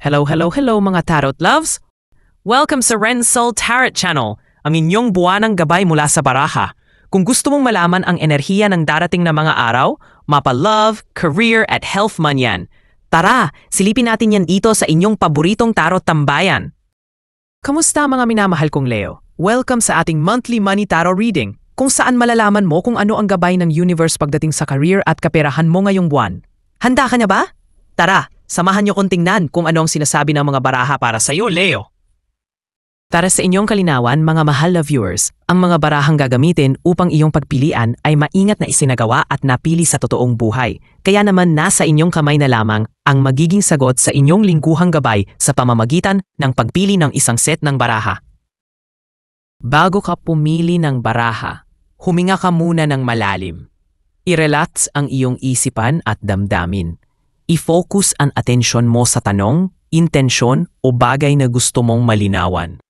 Hello mga tarot loves! Welcome sa Rensol Tarot Channel, ang inyong buwanang gabay mula sa baraha. Kung gusto mong malaman ang enerhiya ng darating na mga araw, mapa love, career at health man yan. Tara, silipin natin yan dito sa inyong paboritong tarot tambayan. Kamusta mga minamahal kong Leo? Welcome sa ating monthly money tarot reading, kung saan malalaman mo kung ano ang gabay ng universe pagdating sa career at kaperahan mo ngayong buwan. Handa ka na ba? Tara! Samahan niyo kong tingnan kung ano ang sinasabi ng mga baraha para sa iyo, Leo. Para sa inyong kalinawan, mga mahal na viewers, ang mga barahang gagamitin upang iyong pagpilian ay maingat na isinagawa at napili sa totoong buhay. Kaya naman nasa inyong kamay na lamang ang magiging sagot sa inyong lingguhang gabay sa pamamagitan ng pagpili ng isang set ng baraha. Bago ka pumili ng baraha, huminga ka muna ng malalim. I-relax ang iyong isipan at damdamin. I-focus ang atensyon mo sa tanong, intensyon o bagay na gusto mong malinawan.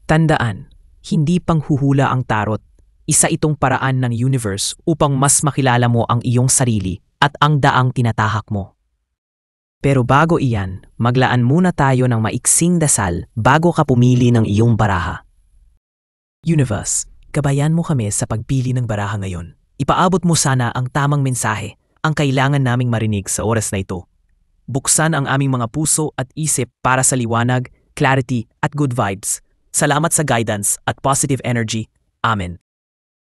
Tandaan, hindi panghuhula ang tarot. Isa itong paraan ng universe upang mas makilala mo ang iyong sarili at ang daang tinatahak mo. Pero bago iyan, maglaan muna tayo ng maiksing dasal bago ka pumili ng iyong baraha. Universe, gabayan mo kami sa pagpili ng baraha ngayon. Ipaabot mo sana ang tamang mensahe ang kailangan naming marinig sa oras na ito. Buksan ang aming mga puso at isip para sa liwanag, clarity at good vibes. Salamat sa guidance at positive energy. Amen.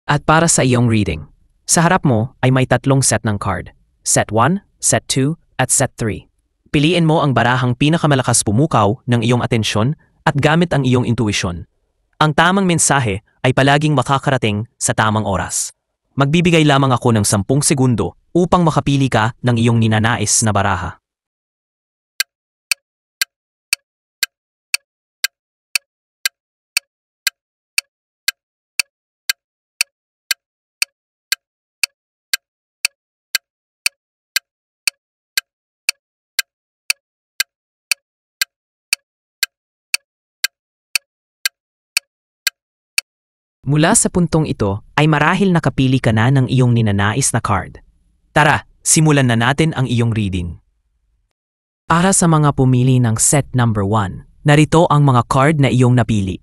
At para sa iyong reading, sa harap mo ay may tatlong set ng card. Set 1, Set 2 at Set 3. Piliin mo ang barahang pinakamalakas pumukaw ng iyong atensyon at gamit ang iyong intuition. Ang tamang mensahe ay palaging makakarating sa tamang oras. Magbibigay lamang ako ng 10 segundo upang makapili ka ng iyong ninanais na baraha. Mula sa puntong ito ay marahil nakapili ka na ng iyong ninanais na card. Tara, simulan na natin ang iyong reading. Para sa mga pumili ng set number 1, narito ang mga card na iyong napili.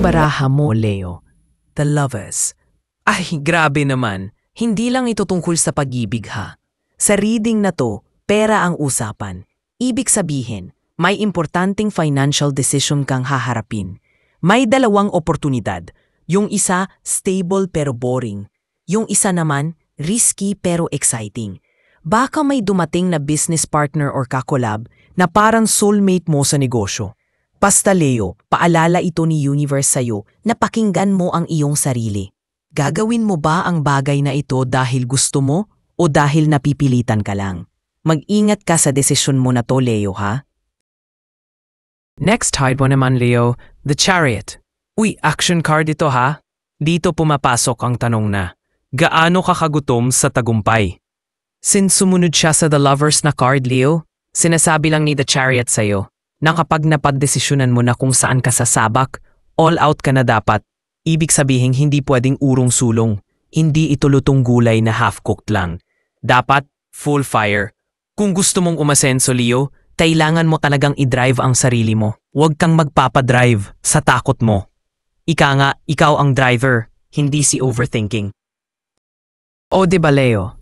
Baraha mo, Leo. The Lovers. Ay, grabe naman. Hindi lang ito tungkol sa pag-ibig ha. Sa reading na to, pera ang usapan. Ibig sabihin, may importanteng financial decision kang haharapin. May dalawang oportunidad. Yung isa, stable pero boring. Yung isa naman, risky pero exciting. Baka may dumating na business partner or kakolab na parang soulmate mo sa negosyo. Basta Leo, paalala ito ni Universe sa'yo na pakinggan mo ang iyong sarili. Gagawin mo ba ang bagay na ito dahil gusto mo o dahil napipilitan ka lang? Mag-ingat ka sa desisyon mo na to, Leo, ha? Next card mo naman, Leo, the Chariot. Uy, action card ito ha? Dito pumapasok ang tanong na, gaano ka kagutom sa tagumpay? Since sumunod siya sa the Lovers na card, Leo, sinasabi lang ni the Chariot sa'yo, na kapag napagdesisyonan mo na kung saan ka sasabak, all out ka na dapat. Ibig sabihin hindi pwedeng urong-sulong. Hindi ito lutong gulay na half-cooked lang. Dapat full fire. Kung gusto mong umasenso, Leo, kailangan mo talagang i-drive ang sarili mo. Huwag kang magpapadrive sa takot mo. Ika nga, ikaw ang driver, hindi si overthinking. O diba, Leo?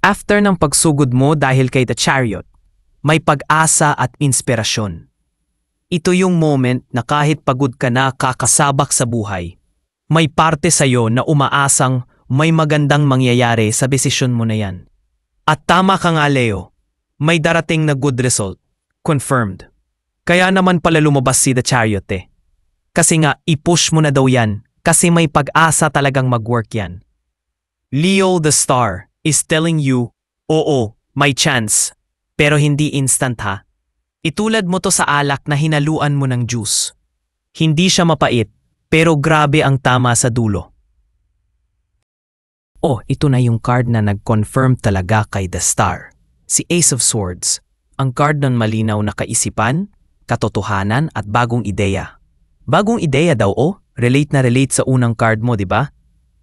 After ng pagsugod mo dahil kay the Chariot, may pag-asa at inspirasyon. Ito yung moment na kahit pagod ka na kakasabak sa buhay, may parte sa'yo na umaasang may magandang mangyayari sa desisyon mo na yan. At tama ka nga, Leo. May darating na good result. Confirmed. Kaya naman pala lumabas si The Chariot eh. Kasi nga, i-push mo na daw yan kasi may pag-asa talagang mag-work yan. Leo the Star is telling you, oo, may chance, pero hindi instant ha. Itulad mo to sa alak na hinaluan mo ng juice. Hindi siya mapait, pero grabe ang tama sa dulo. Oh, ito na yung card na nag-confirm talaga kay The Star. Si Ace of Swords. Ang card ng malinaw na kaisipan, katotohanan at bagong ideya. Bagong ideya daw relate na relate sa unang card mo, di ba?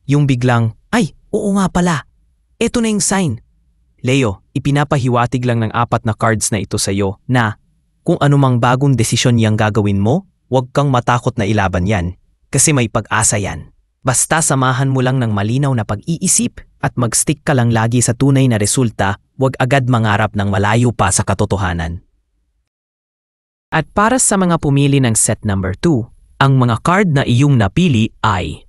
Yung biglang, ay, oo nga pala. Ito na yung sign. Leo, ipinapahiwatig lang ng 4 na cards na ito sa'yo na kung anumang bagong desisyon yang gagawin mo, huwag kang matakot na ilaban yan kasi may pag-asa yan. Basta samahan mo lang ng malinaw na pag-iisip at mag-stick ka lang lagi sa tunay na resulta, huwag agad mangarap ng malayo pa sa katotohanan. At para sa mga pumili ng set number 2, ang mga card na iyong napili ay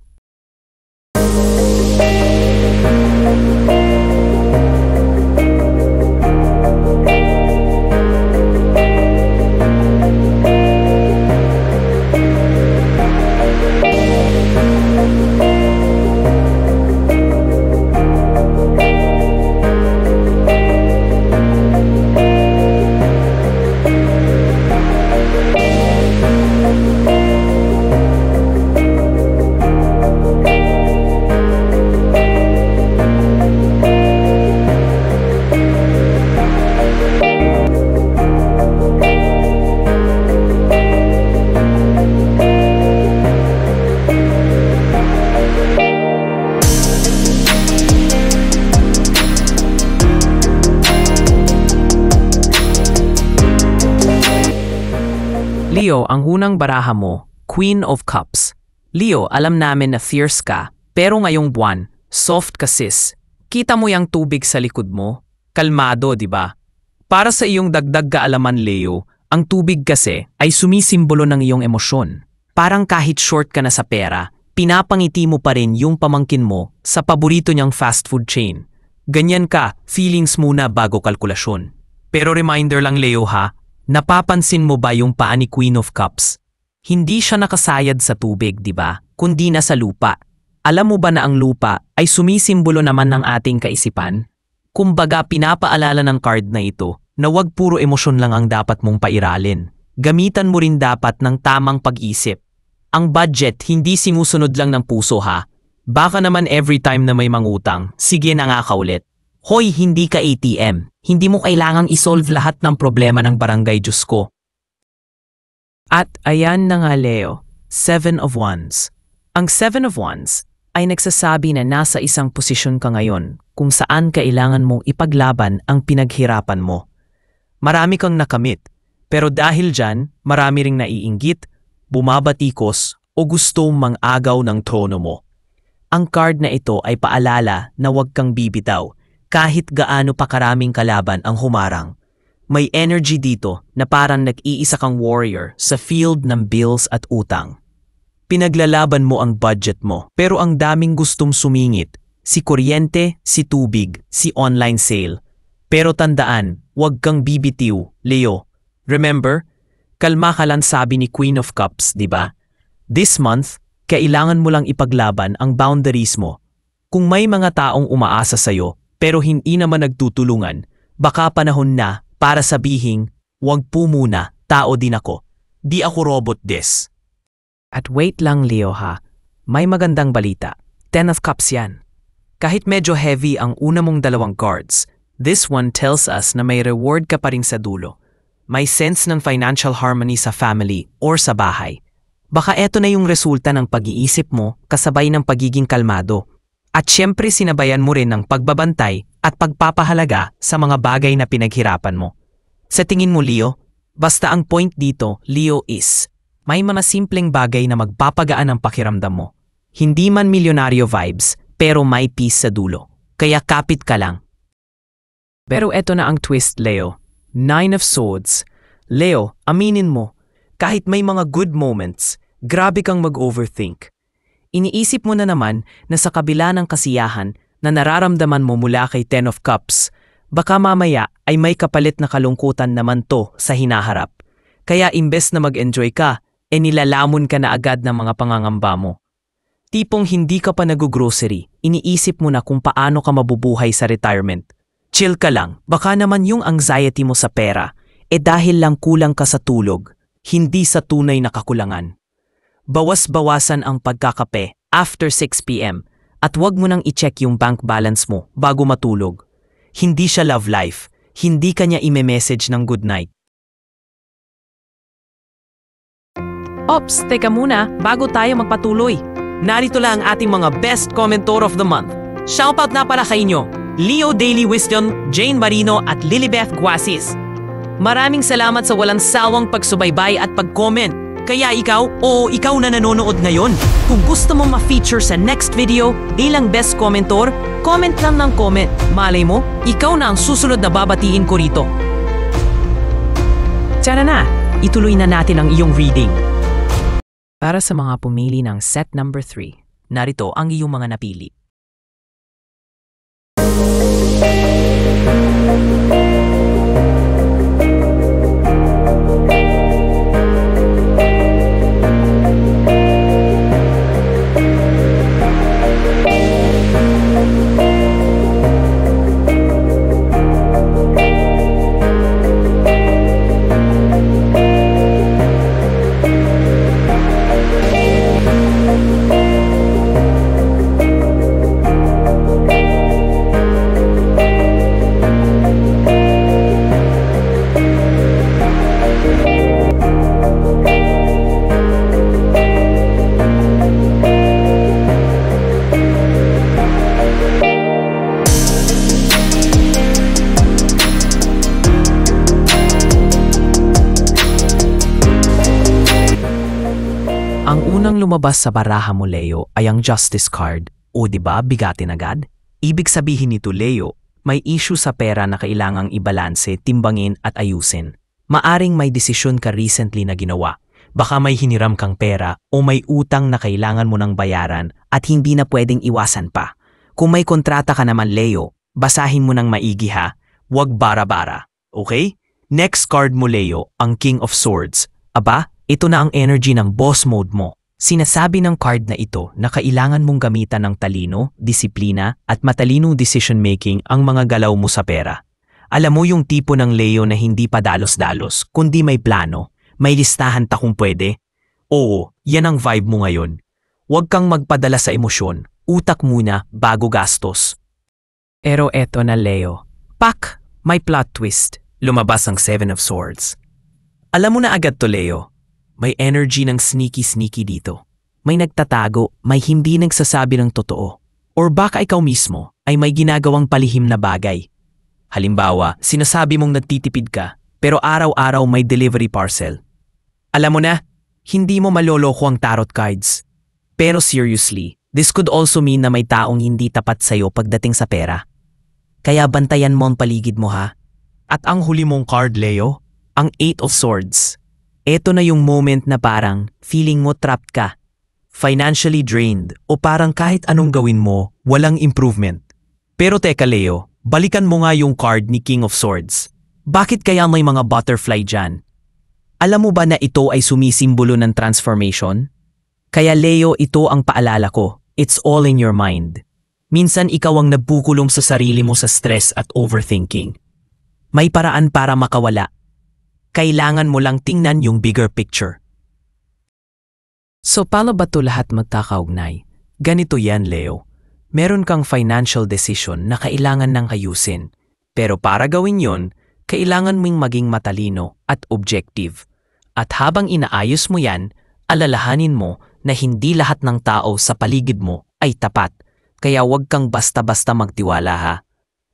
Leo, ang unang baraha mo, Queen of Cups. Leo, alam namin na fierce ka, pero ngayong buwan, soft ka sis. Kita mo yung tubig sa likod mo? Kalmado, di ba? Para sa iyong dagdag kaalaman, Leo, ang tubig kasi ay sumisimbolo ng iyong emosyon. Parang kahit short ka na sa pera, pinapangiti mo pa rin yung pamangkin mo sa paborito niyang fast food chain. Ganyan ka, feelings muna bago kalkulasyon. Pero reminder lang, Leo ha, napapansin mo ba yung paa ni Queen of Cups? Hindi siya nakasayad sa tubig, di ba? Kundi na sa lupa. Alam mo ba na ang lupa ay sumisimbolo naman ng ating kaisipan? Kumbaga pinapaalala ng card na ito na wag puro emosyon lang ang dapat mong pairalin. Gamitan mo rin dapat ng tamang pag-isip. Ang budget hindi sinusunod lang ng puso ha. Baka naman every time na may mangutang, sige na nga ka ulit. Hoy, hindi ka ATM. Hindi mo kailangang isolve lahat ng problema ng barangay, Diyos ko. At ayan na nga, Leo, 7 of Wands. Ang 7 of Wands ay nagsasabi na nasa isang posisyon ka ngayon kung saan kailangan mong ipaglaban ang pinaghirapan mo. Marami kang nakamit, pero dahil dyan, marami ring naiinggit, bumabatikos o gustong mang-agaw ng trono mo. Ang card na ito ay paalala na huwag kang bibitaw kahit gaano pa karaming kalaban ang humarang. May energy dito na parang nag-iisa kang warrior sa field ng bills at utang. Pinaglalaban mo ang budget mo, pero ang daming gustong sumingit. Si kuryente, si tubig, si online sale. Pero tandaan, huwag kang bibitiw, Leo. Remember, kalma ka lang sabi ni Queen of Cups, di ba? This month, kailangan mo lang ipaglaban ang boundaries mo. Kung may mga taong umaasa sa'yo, pero hindi naman nagtutulungan, baka panahon na para sabihing, wag po muna, tao din ako. Di ako robot des. At wait lang, Leo ha, may magandang balita. 10 of Cups yan. Kahit medyo heavy ang una mong 2 cards, this one tells us na may reward ka pa rin sa dulo. May sense ng financial harmony sa family or sa bahay. Baka eto na yung resulta ng pag-iisip mo kasabay ng pagiging kalmado. At syempre sinabayan mo rin ng pagbabantay at pagpapahalaga sa mga bagay na pinaghirapan mo. Sa tingin mo, Leo, basta ang point dito, Leo, is may mga simpleng bagay na magpapagaan ang pakiramdam mo. Hindi man milyonaryo vibes, pero may peace sa dulo. Kaya kapit ka lang. Pero eto na ang twist, Leo. 9 of Swords. Leo, aminin mo, Kahit may mga good moments, grabe kang mag-overthink. Iniisip mo na naman na sa kabila ng kasiyahan na nararamdaman mo mula kay Ten of Cups, baka mamaya ay may kapalit na kalungkutan naman to sa hinaharap. Kaya imbes na mag-enjoy ka, nilalamon ka na agad ng mga pangangamba mo. Tipong hindi ka pa nag-grocery, iniisip mo na kung paano ka mabubuhay sa retirement. Chill ka lang, baka naman yung anxiety mo sa pera, dahil lang kulang ka sa tulog, hindi sa tunay na kakulangan. Bawas-bawasan ang pagkakape after 6 p.m. at huwag mo nang i-check yung bank balance mo bago matulog. Hindi siya love life, hindi ka niya ime-message ng good night. Ops, teka muna, bago tayo magpatuloy. Narito lang ang ating mga best commentor of the month. Shoutout na pala sa inyo, Leo Daily Wisdom, Jane Marino at Lilibeth Guasis. Maraming salamat sa walang sawang pagsubaybay at pag-comment. Kaya ikaw na nanonood ngayon, kung gusto mo ma-feature sa next video bilang best commentor, comment lang ng comment. Malay mo, ikaw na ang susunod na babatiin ko rito. Tara na, ituloy na natin ang iyong reading. Para sa mga pumili ng set number 3, narito ang iyong mga napili. Ang unang lumabas sa baraha mo, Leo, ay ang Justice card. O diba, bigatin agad? Ibig sabihin nito, Leo, may issue sa pera na kailangang ibalanse, timbangin at ayusin. Maaring may desisyon ka recently na ginawa. Baka may hiniram kang pera o may utang na kailangan mo ng bayaran at hindi na pwedeng iwasan pa. Kung may kontrata ka naman, Leo, basahin mo ng maigi ha. Huwag bara-bara. Okay? Next card mo, Leo, ang King of Swords. Aba, ito na ang energy ng boss mode mo. Sinasabi ng card na ito na kailangan mong gamitan ng talino, disiplina at matalinong decision-making ang mga galaw mo sa pera. Alam mo yung tipo ng Leo na hindi pa dalos-dalos, kundi may plano, may listahan ta kung pwede. Oo, yan ang vibe mo ngayon. Huwag kang magpadala sa emosyon, utak muna bago gastos. Pero eto na, Leo. Pak! May plot twist. Lumabas ang Seven of Swords. Alam mo na agad to, Leo. May energy ng sneaky-sneaky dito. May nagtatago, may hindi nagsasabi ng totoo. Or baka ikaw mismo ay may ginagawang palihim na bagay. Halimbawa, sinasabi mong nagtitipid ka, pero araw-araw may delivery parcel. Alam mo na, hindi mo maloloko ang tarot cards. Pero seriously, this could also mean na may taong hindi tapat sa'yo pagdating sa pera. Kaya bantayan mo ang paligid mo ha. At ang huli mong card, Leo, ang Eight of Swords. Ito na yung moment na parang feeling mo trapped ka, financially drained, o parang kahit anong gawin mo, walang improvement. Pero teka, Leo, balikan mo nga yung card ni King of Swords. Bakit kaya may mga butterfly dyan? Alam mo ba na ito ay sumisimbolo ng transformation? Kaya Leo, ito ang paalala ko. It's all in your mind. Minsan ikaw ang nagbukulong sa sarili mo sa stress at overthinking. May paraan para makawala. Kailangan mo lang tingnan yung bigger picture. So paano ba ito lahat magkakaugnay? Ganito yan, Leo. Meron kang financial decision na kailangan ng ayusin. Pero para gawin yon, kailangan mong maging matalino at objective. At habang inaayos mo yan, alalahanin mo na hindi lahat ng tao sa paligid mo ay tapat. Kaya huwag kang basta-basta magtiwala ha.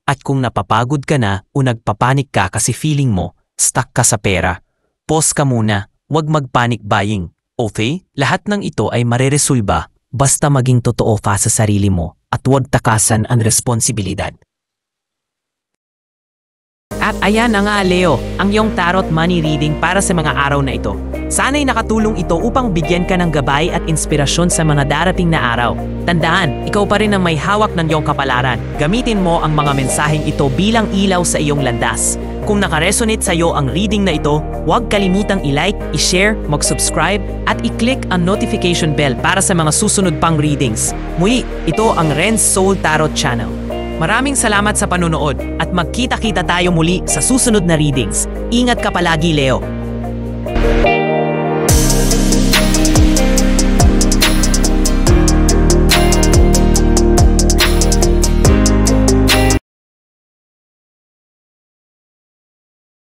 At kung napapagod ka na o nagpapanik ka kasi feeling mo, stuck ka sa pera, pause ka muna, huwag mag-panic buying. Okay? Lahat ng ito ay mareresolba basta maging totoo ka sa sarili mo at huwag takasan ang responsibilidad. At ayan na nga Leo, ang iyong tarot money reading para sa mga araw na ito. Sana'y nakatulong ito upang bigyan ka ng gabay at inspirasyon sa mga darating na araw. Tandaan, ikaw pa rin ang may hawak ng iyong kapalaran. Gamitin mo ang mga mensaheng ito bilang ilaw sa iyong landas. Kung nakaresonate sa iyo ang reading na ito, huwag kalimutang i-like, i-share, mag-subscribe at i-click ang notification bell para sa mga susunod pang readings. Muli, ito ang Ren's Soul Tarot Channel. Maraming salamat sa panunood at magkita-kita tayo muli sa susunod na readings. Ingat ka palagi, Leo.